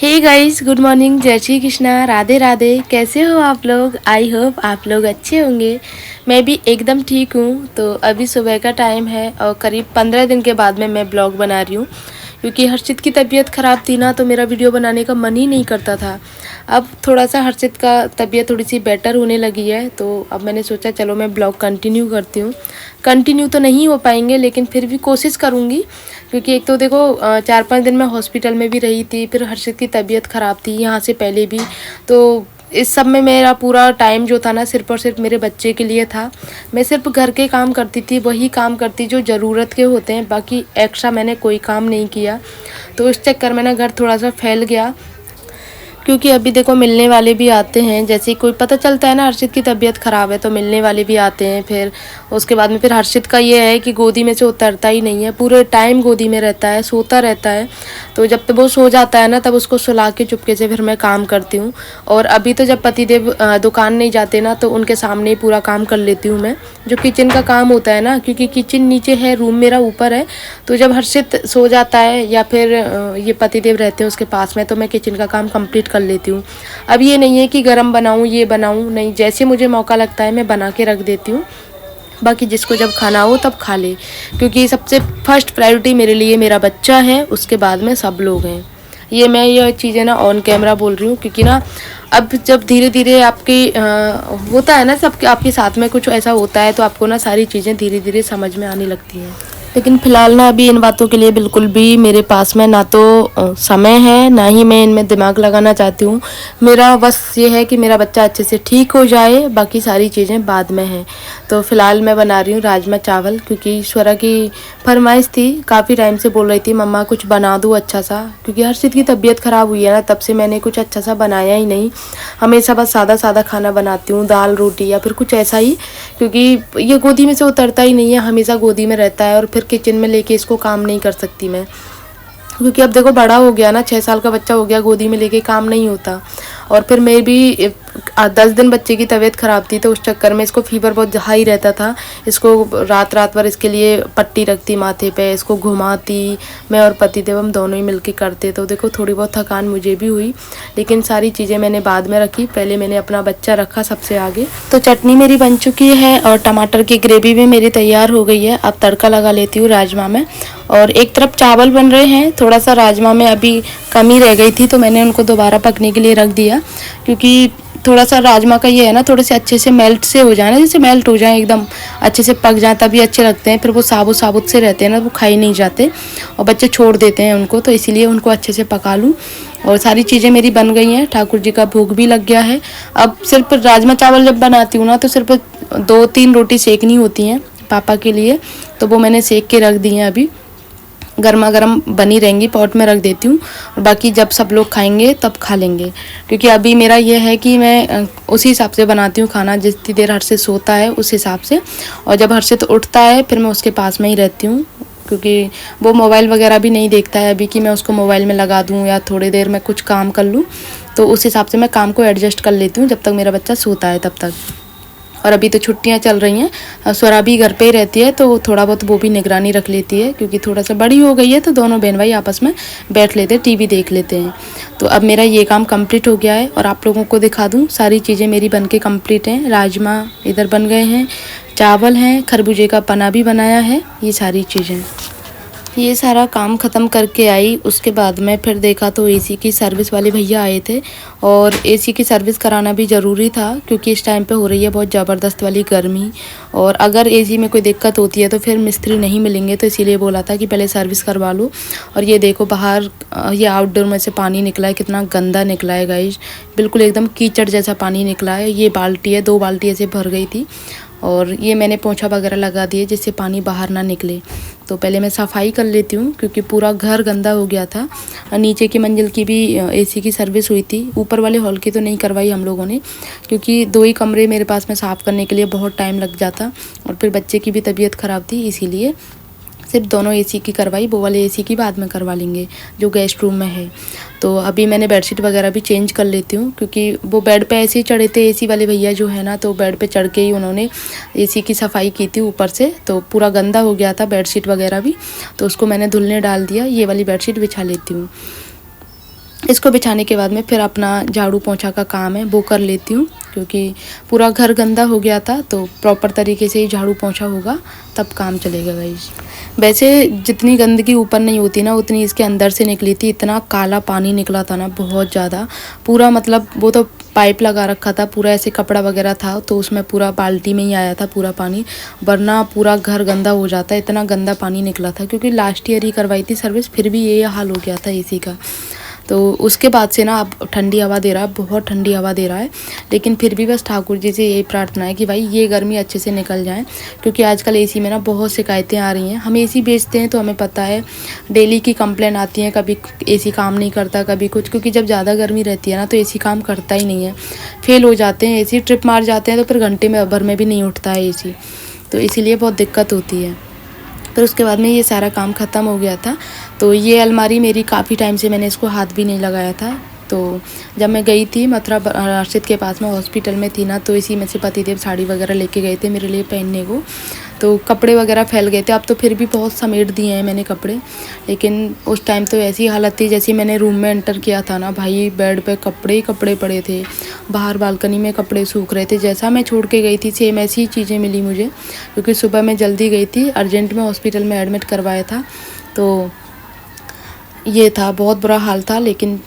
Hey guys, good morning, जय श्री कृष्णा, राधे राधे। कैसे हो आप लोग? आई होप आप लोग अच्छे होंगे। मैं भी एकदम ठीक हूँ। तो अभी सुबह का टाइम है और करीब 15 दिन के बाद में मैं ब्लॉग बना रही हूँ, क्योंकि हर्षित की तबीयत ख़राब थी ना, तो मेरा वीडियो बनाने का मन ही नहीं करता था। अब थोड़ा सा हर्षित का तबीयत थोड़ी सी बेटर होने लगी है, तो अब मैंने सोचा चलो मैं ब्लॉग कंटिन्यू करती हूँ। कंटिन्यू तो नहीं हो पाएंगे, लेकिन फिर भी कोशिश करूँगी, क्योंकि एक तो देखो 4-5 दिन मैं हॉस्पिटल में भी रही थी, फिर हर्षित की तबीयत ख़राब थी यहाँ से पहले भी। तो इस सब में मेरा पूरा टाइम जो था ना, सिर्फ और सिर्फ मेरे बच्चे के लिए था। मैं सिर्फ घर के काम करती थी, वही काम करती जो ज़रूरत के होते हैं, बाकी एक्स्ट्रा मैंने कोई काम नहीं किया। तो इस चक्कर में ना घर थोड़ा सा फैल गया, क्योंकि अभी देखो मिलने वाले भी आते हैं। जैसे ही कोई पता चलता है ना हर्षित की तबीयत ख़राब है, तो मिलने वाले भी आते हैं। फिर उसके बाद में फिर हर्षित का ये है कि गोदी में से उतरता ही नहीं है, पूरे टाइम गोदी में रहता है, सोता रहता है। तो जब तक वो सो जाता है ना, तब उसको सुला के चुपके से फिर मैं काम करती हूँ। और अभी तो जब पतिदेव दुकान नहीं जाते ना, तो उनके सामने ही पूरा काम कर लेती हूँ मैं, जो किचन का काम होता है ना, क्योंकि किचन नीचे है, रूम मेरा ऊपर है। तो जब हर्षित सो जाता है या फिर ये पतिदेव रहते हैं उसके पास में, तो मैं किचन का काम कंप्लीट कर लेती हूँ। अब ये नहीं है कि गरम बनाऊँ, ये बनाऊँ, नहीं, जैसे मुझे मौका लगता है मैं बना के रख देती हूँ। बाकी जिसको जब खाना हो तब खा ले, क्योंकि सबसे फर्स्ट प्रायोरिटी मेरे लिए मेरा बच्चा है, उसके बाद में सब लोग हैं। ये चीज़ें ना ऑन कैमरा बोल रही हूँ, क्योंकि ना अब जब धीरे धीरे आपकी होता है ना, सब आपके साथ में कुछ ऐसा होता है, तो आपको ना सारी चीज़ें धीरे धीरे समझ में आने लगती हैं। लेकिन फ़िलहाल ना अभी इन बातों के लिए बिल्कुल भी मेरे पास में ना तो समय है, ना ही मैं इनमें दिमाग लगाना चाहती हूँ। मेरा बस ये है कि मेरा बच्चा अच्छे से ठीक हो जाए, बाकी सारी चीज़ें बाद में हैं। तो फ़िलहाल मैं बना रही हूँ राजमा चावल, क्योंकि ईश्वरा की फरमाइश थी, काफ़ी टाइम से बोल रही थी मम्मा कुछ बना दूँ अच्छा सा, क्योंकि हर्षित की तबीयत ख़राब हुई है ना, तब से मैंने कुछ अच्छा सा बनाया ही नहीं। हमेशा बस सादा सादा खाना बनाती हूँ, दाल रोटी या फिर कुछ ऐसा ही, क्योंकि ये गोदी में से उतरता ही नहीं है, हमेशा गोदी में रहता है, और फिर किचन में लेके इसको काम नहीं कर सकती मैं, क्योंकि अब देखो बड़ा हो गया ना, 6 साल का बच्चा हो गया, गोदी में लेके काम नहीं होता। और फिर मैं भी 10 दिन बच्चे की तबीयत ख़राब थी, तो उस चक्कर में इसको फीवर बहुत हाई रहता था। इसको रात रात भर इसके लिए पट्टी रखती माथे पे, इसको घुमाती, मैं और पतिदेव हम दोनों ही मिलके करते। तो देखो थोड़ी बहुत थकान मुझे भी हुई, लेकिन सारी चीज़ें मैंने बाद में रखी, पहले मैंने अपना बच्चा रखा सबसे आगे। तो चटनी मेरी बन चुकी है और टमाटर की ग्रेवी भी मेरी तैयार हो गई है। अब तड़का लगा लेती हूँ राजमा में, और एक तरफ चावल बन रहे हैं। थोड़ा सा राजमा में अभी कमी रह गई थी, तो मैंने उनको दोबारा पकने के लिए रख दिया, क्योंकि थोड़ा सा राजमा का ये है ना, थोड़े से अच्छे से मेल्ट से हो जाए ना, जैसे मेल्ट हो जाए एकदम अच्छे से पक जाए, तभी अच्छे लगते हैं। फिर वो साबुत साबुत से रहते हैं ना, वो खाई नहीं जाते और बच्चे छोड़ देते हैं उनको, तो इसीलिए उनको अच्छे से पका लूँ। और सारी चीज़ें मेरी बन गई हैं, ठाकुर जी का भोग भी लग गया है। अब सिर्फ राजमा चावल जब बनाती हूँ ना, तो सिर्फ 2-3 रोटी सेकनी होती हैं पापा के लिए, तो वो मैंने सेक के रख दी हैं, अभी गर्मा गर्म बनी रहेंगी, पॉट में रख देती हूँ, और बाकी जब सब लोग खाएंगे तब खा लेंगे। क्योंकि अभी मेरा ये है कि मैं उसी हिसाब से बनाती हूँ खाना, जितनी देर हर्षित सोता है उस हिसाब से, और जब हर्षित उठता है फिर मैं उसके पास में ही रहती हूँ, क्योंकि वो मोबाइल वगैरह भी नहीं देखता है अभी कि मैं उसको मोबाइल में लगा दूँ या थोड़ी देर में कुछ काम कर लूँ। तो उस हिसाब से मैं काम को एडजस्ट कर लेती हूँ जब तक मेरा बच्चा सोता है तब तक। और अभी तो छुट्टियां चल रही हैं, स्वरा भी घर पे ही रहती है, तो थोड़ा बहुत वो भी निगरानी रख लेती है, क्योंकि थोड़ा सा बड़ी हो गई है, तो दोनों बहन भाई आपस में बैठ लेते हैं, टीवी देख लेते हैं। तो अब मेरा ये काम कंप्लीट हो गया है, और आप लोगों को दिखा दूँ, सारी चीज़ें मेरी बन के कम्प्लीट हैं। राजमा इधर बन गए हैं, चावल हैं, खरबूजे का पना भी बनाया है, ये सारी चीज़ें। ये सारा काम ख़त्म करके आई, उसके बाद में फिर देखा तो एसी की सर्विस वाले भैया आए थे, और एसी की सर्विस कराना भी ज़रूरी था, क्योंकि इस टाइम पे हो रही है बहुत ज़बरदस्त वाली गर्मी, और अगर एसी में कोई दिक्कत होती है तो फिर मिस्त्री नहीं मिलेंगे, तो इसीलिए बोला था कि पहले सर्विस करवा लो। और ये देखो बाहर ये आउटडोर में से पानी निकला है, कितना गंदा निकला है गाइस, बिल्कुल एकदम कीचड़ जैसा पानी निकला है। ये बाल्टी है, 2 बाल्टी ऐसे भर गई थी, और ये मैंने पोंछा वगैरह लगा दिए जिससे पानी बाहर ना निकले। तो पहले मैं सफाई कर लेती हूँ, क्योंकि पूरा घर गंदा हो गया था। नीचे की मंजिल की भी एसी की सर्विस हुई थी, ऊपर वाले हॉल की तो नहीं करवाई हम लोगों ने, क्योंकि 2 ही कमरे मेरे पास में साफ़ करने के लिए बहुत टाइम लग जाता, और फिर बच्चे की भी तबीयत ख़राब थी, इसीलिए सिर्फ दोनों एसी की करवाई। वो वाले एसी की बाद में करवा लेंगे जो गेस्ट रूम में है। तो अभी मैंने बेडशीट वगैरह भी चेंज कर लेती हूँ, क्योंकि वो बेड पे ऐसे ही चढ़े थे एसी वाले भैया जो है ना, तो बेड पे चढ़ के ही उन्होंने एसी की सफाई की थी ऊपर से, तो पूरा गंदा हो गया था बेडशीट वगैरह भी, तो उसको मैंने धुलने डाल दिया। ये वाली बेडशीट बिछा लेती हूँ। इसको बिछाने के बाद में फिर अपना झाड़ू पोंछा का काम है वो कर लेती हूँ, क्योंकि पूरा घर गंदा हो गया था। तो प्रॉपर तरीके से ही झाड़ू पोंछा होगा तब काम चलेगा गाइस। वैसे जितनी गंदगी ऊपर नहीं होती ना उतनी इसके अंदर से निकली थी। इतना काला पानी निकला था ना, बहुत ज़्यादा। पूरा मतलब वो तो पाइप लगा रखा था पूरा, ऐसे कपड़ा वगैरह था तो उसमें पूरा बाल्टी में ही आया था पूरा पानी, वरना पूरा घर गंदा हो जाता है। इतना गंदा पानी निकला था, क्योंकि लास्ट ईयर ही करवाई थी सर्विस, फिर भी ये हाल हो गया था एसी का। तो उसके बाद से ना अब ठंडी हवा दे रहा है, बहुत ठंडी हवा दे रहा है। लेकिन फिर भी बस ठाकुर जी से यही प्रार्थना है कि भाई ये गर्मी अच्छे से निकल जाए, क्योंकि आजकल एसी में ना बहुत शिकायतें आ रही हैं। हम एसी बेचते हैं तो हमें पता है डेली की कंप्लेन आती है, कभी एसी काम नहीं करता, कभी कुछ, क्योंकि जब ज़्यादा गर्मी रहती है ना तो एसी काम करता ही नहीं है, फेल हो जाते हैं एसी, ट्रिप मार जाते हैं तो फिर घंटे में भर में भी नहीं उठता है एसी, तो इसीलिए बहुत दिक्कत होती है। फिर उसके बाद में ये सारा काम ख़त्म हो गया था। तो ये अलमारी मेरी काफ़ी टाइम से मैंने इसको हाथ भी नहीं लगाया था। तो जब मैं गई थी मथुरा अर्षित के पास में, हॉस्पिटल में थी ना, तो इसी में से पतिदेव साड़ी वगैरह लेके गए थे मेरे लिए पहनने को। तो कपड़े वगैरह फैल गए थे। अब तो फिर भी बहुत समेट दिए हैं मैंने कपड़े, लेकिन उस टाइम तो ऐसी हालत थी जैसे मैंने रूम में एंटर किया था ना भाई, बेड पे कपड़े ही कपड़े पड़े थे, बाहर बालकनी में कपड़े सूख रहे थे। जैसा मैं छोड़ के गई थी सेम ऐसी ही चीज़ें मिली मुझे, क्योंकि सुबह मैं जल्दी गई थी, अर्जेंट में हॉस्पिटल में एडमिट करवाया था। तो ये था, बहुत बुरा हाल था, लेकिन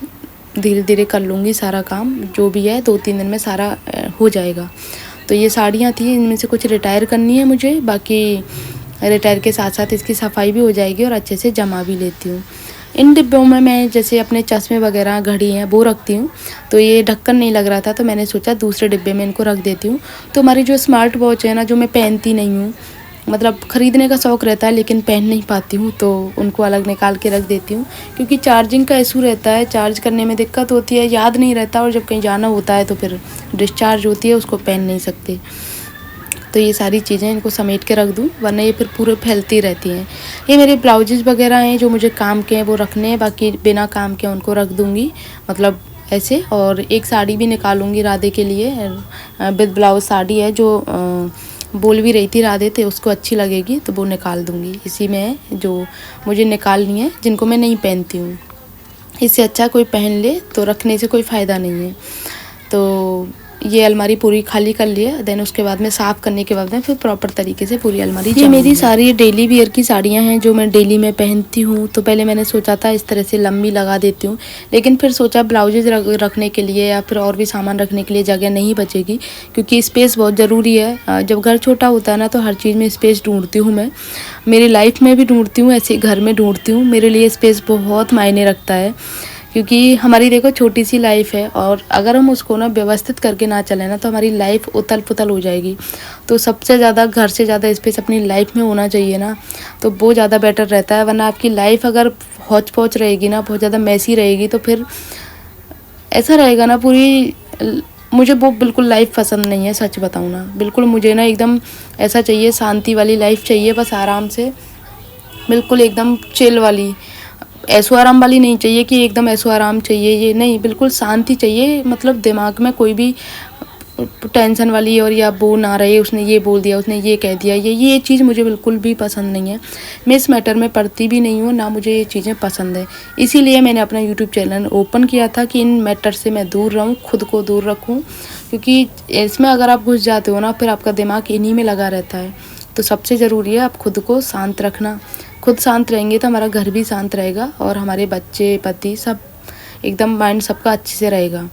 धीरे धीरे कर लूँगी सारा काम, जो भी है 2-3 दिन में सारा हो जाएगा। तो ये साड़ियाँ थी, इनमें से कुछ रिटायर करनी है मुझे, बाकी रिटायर के साथ साथ इसकी सफाई भी हो जाएगी और अच्छे से जमा भी लेती हूँ। इन डिब्बों में मैं जैसे अपने चश्मे वगैरह, घड़ी हैं, वो रखती हूँ। तो ये ढक्कन नहीं लग रहा था तो मैंने सोचा दूसरे डिब्बे में इनको रख देती हूँ। तो हमारी जो स्मार्ट वॉच है ना, जो मैं पहनती नहीं हूँ, मतलब ख़रीदने का शौक़ रहता है लेकिन पहन नहीं पाती हूँ, तो उनको अलग निकाल के रख देती हूँ, क्योंकि चार्जिंग का इशू रहता है, चार्ज करने में दिक्कत होती है, याद नहीं रहता, और जब कहीं जाना होता है तो फिर डिस्चार्ज होती है, उसको पहन नहीं सकते। तो ये सारी चीज़ें इनको समेट के रख दूँ, वरना ये फिर पूरे फैलती रहती हैं। ये मेरे ब्लाउजेज़ वगैरह हैं जो मुझे काम के हैं वो रखने हैं, बाकी बिना काम के उनको रख दूँगी, मतलब ऐसे। और एक साड़ी भी निकालूँगी राधे के लिए, विद ब्लाउज साड़ी है, जो बोल भी रही थी राधे थे उसको अच्छी लगेगी, तो वो निकाल दूँगी। इसी में जो मुझे निकालनी है, जिनको मैं नहीं पहनती हूँ। इससे अच्छा कोई पहन ले तो रखने से कोई फ़ायदा नहीं है। तो ये अलमारी पूरी खाली कर लिया, देन उसके बाद में साफ़ करने के बाद में फिर प्रॉपर तरीके से पूरी अलमारी। ये मेरी सारी डेली वियर की साड़ियाँ हैं जो मैं डेली में पहनती हूँ। तो पहले मैंने सोचा था इस तरह से लंबी लगा देती हूँ, लेकिन फिर सोचा ब्लाउजेज रखने के लिए या फिर और भी सामान रखने के लिए जगह नहीं बचेगी, क्योंकि स्पेस बहुत ज़रूरी है। जब घर छोटा होता है ना तो हर चीज़ में स्पेस ढूंढती हूँ मैं, मेरी लाइफ में भी ढूंढती हूँ, ऐसे घर में ढूंढती हूँ। मेरे लिए स्पेस बहुत मायने रखता है, क्योंकि हमारी देखो छोटी सी लाइफ है, और अगर हम उसको ना व्यवस्थित करके ना चलें ना तो हमारी लाइफ उथल पुथल हो जाएगी। तो सबसे ज़्यादा घर से ज़्यादा स्पेस अपनी लाइफ में होना चाहिए ना, तो वो ज़्यादा बेटर रहता है। वरना आपकी लाइफ अगर हौच पौच रहेगी ना, बहुत ज़्यादा मैसी रहेगी, तो फिर ऐसा रहेगा ना पूरी, मुझे वो बिल्कुल लाइफ पसंद नहीं है, सच बताऊँ ना। बिल्कुल मुझे ना एकदम ऐसा चाहिए, शांति वाली लाइफ चाहिए, बस आराम से, बिल्कुल एकदम चिल वाली, ऐशो आराम वाली नहीं चाहिए कि एकदम ऐशो आराम चाहिए, ये नहीं, बिल्कुल शांति चाहिए। मतलब दिमाग में कोई भी टेंशन वाली और या वो ना रहे, उसने ये बोल दिया, उसने ये कह दिया, ये चीज़ मुझे बिल्कुल भी पसंद नहीं है। मैं इस मैटर में पढ़ती भी नहीं हूँ, ना मुझे ये चीज़ें पसंद है। इसीलिए मैंने अपना यूट्यूब चैनल ओपन किया था कि इन मैटर से मैं दूर रहूँ, खुद को दूर रखूँ, क्योंकि इसमें अगर आप घुस जाते हो ना फिर आपका दिमाग इन्हीं में लगा रहता है। तो सबसे ज़रूरी है आप खुद को शांत रखना। खुद शांत रहेंगे तो हमारा घर भी शांत रहेगा, और हमारे बच्चे, पति, सब एकदम माइंड सबका अच्छे से रहेगा।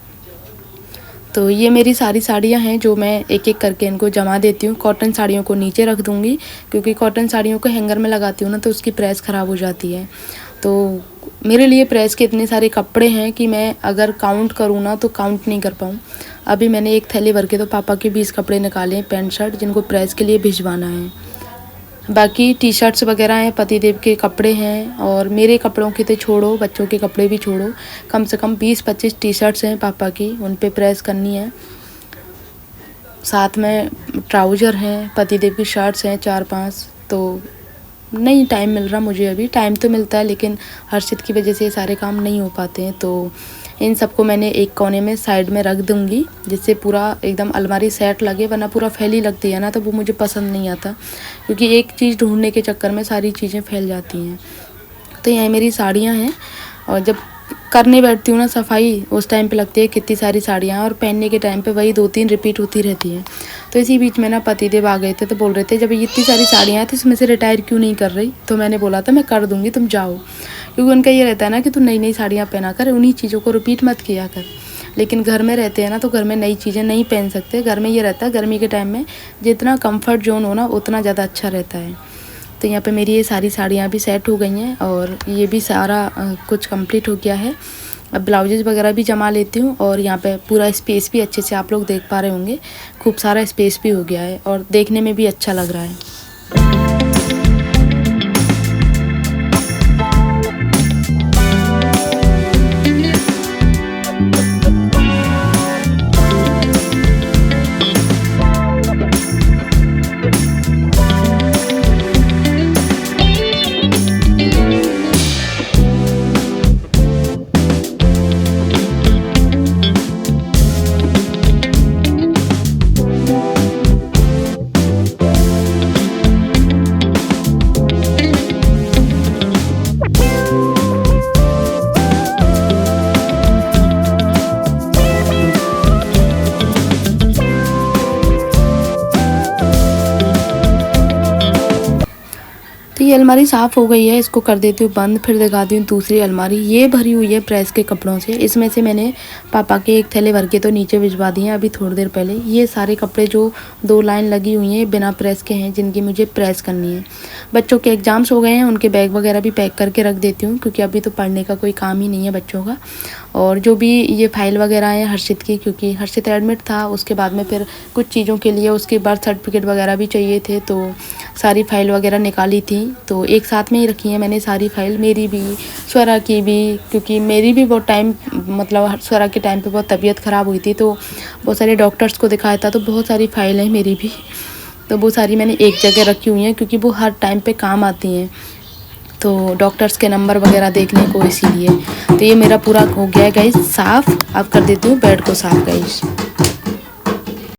तो ये मेरी सारी साड़ियाँ हैं जो मैं एक एक करके इनको जमा देती हूँ। कॉटन साड़ियों को नीचे रख दूँगी, क्योंकि कॉटन साड़ियों को हैंगर में लगाती हूँ ना तो उसकी प्रेस ख़राब हो जाती है। तो मेरे लिए प्रेस के इतने सारे कपड़े हैं कि मैं अगर काउंट करूँ ना तो काउंट नहीं कर पाऊँ। अभी मैंने एक थैली भर के तो पापा के 20 कपड़े निकाले हैं, पैंट शर्ट, जिनको प्रेस के लिए भिजवाना है। बाकी टी शर्ट्स वगैरह हैं, पतिदेव के कपड़े हैं, और मेरे कपड़ों के तो छोड़ो, बच्चों के कपड़े भी छोड़ो, कम से कम 20-25 टी शर्ट्स हैं पापा की, उन पे प्रेस करनी है। साथ में ट्राउज़र हैं, पतिदेव की शर्ट्स हैं 4-5। तो नहीं टाइम मिल रहा मुझे, अभी टाइम तो मिलता है लेकिन हर्षित की वजह से ये सारे काम नहीं हो पाते हैं। तो इन सबको मैंने एक कोने में साइड में रख दूँगी, जिससे पूरा एकदम अलमारी सेट लगे, वरना पूरा फैली लगती है ना तो वो मुझे पसंद नहीं आता, क्योंकि एक चीज़ ढूंढने के चक्कर में सारी चीज़ें फैल जाती हैं। तो यहाँ मेरी साड़ियाँ हैं, और जब करने बैठती हूँ ना सफाई, उस टाइम पे लगती है कितनी सारी साड़ियाँ, और पहनने के टाइम पे वही 2-3 रिपीट होती रहती हैं। तो इसी बीच में ना पतिदेव आ गए थे, तो बोल रहे थे जब ये इतनी सारी साड़ियाँ हैं तो इसमें से रिटायर क्यों नहीं कर रही। तो मैंने बोला था मैं कर दूँगी, तुम जाओ, क्योंकि उनका ये रहता है ना कि तू नई नई साड़ियाँ पहना कर, उन्हीं चीज़ों को रिपीट मत किया कर। लेकिन घर में रहते हैं ना, तो घर में नई चीज़ें नहीं पहन सकते। घर में ये रहता है गर्मी के टाइम में जितना कम्फर्ट जोन हो ना उतना ज़्यादा अच्छा रहता है। तो यहाँ पे मेरी ये सारी साड़ियाँ भी सेट हो गई हैं, और ये भी सारा कुछ कंप्लीट हो गया है। अब ब्लाउजेज़ वगैरह भी जमा लेती हूँ, और यहाँ पे पूरा स्पेस भी अच्छे से आप लोग देख पा रहे होंगे, खूब सारा स्पेस भी हो गया है और देखने में भी अच्छा लग रहा है। तो ये अलमारी साफ़ हो गई है, इसको कर देती हूँ बंद, फिर दिखाती हूँ दूसरी अलमारी। ये भरी हुई है प्रेस के कपड़ों से। इसमें से मैंने पापा के एक थैले भर के तो नीचे भिजवा दिए हैं अभी थोड़ी देर पहले। ये सारे कपड़े जो 2 लाइन लगी हुई हैं बिना प्रेस के हैं, जिनकी मुझे प्रेस करनी है। बच्चों के एग्ज़ाम्स हो गए हैं, उनके बैग वगैरह भी पैक करके रख देती हूँ, क्योंकि अभी तो पढ़ने का कोई काम ही नहीं है बच्चों का। और जो भी ये फाइल वगैरह हैं हर्षित की, क्योंकि हर्षित एडमिट था, उसके बाद में फिर कुछ चीज़ों के लिए उसके बर्थ सर्टिफिकेट वगैरह भी चाहिए थे, तो सारी फाइल वगैरह निकाली थी। तो एक साथ में ही रखी है मैंने सारी फाइल, मेरी भी, स्वरा की भी, क्योंकि मेरी भी बहुत टाइम, मतलब स्वरा के टाइम पे बहुत तबीयत ख़राब हुई थी, तो बहुत सारे डॉक्टर्स को दिखाया था, तो बहुत सारी फाइल हैं मेरी भी। तो वो सारी मैंने एक जगह रखी हुई हैं, क्योंकि वो हर टाइम पे काम आती हैं, तो डॉक्टर्स के नंबर वगैरह देखने को, इसीलिए। तो ये मेरा पूरा हो गया है गाइस साफ़। अब कर देती हूँ बेड को साफ़ गाइस।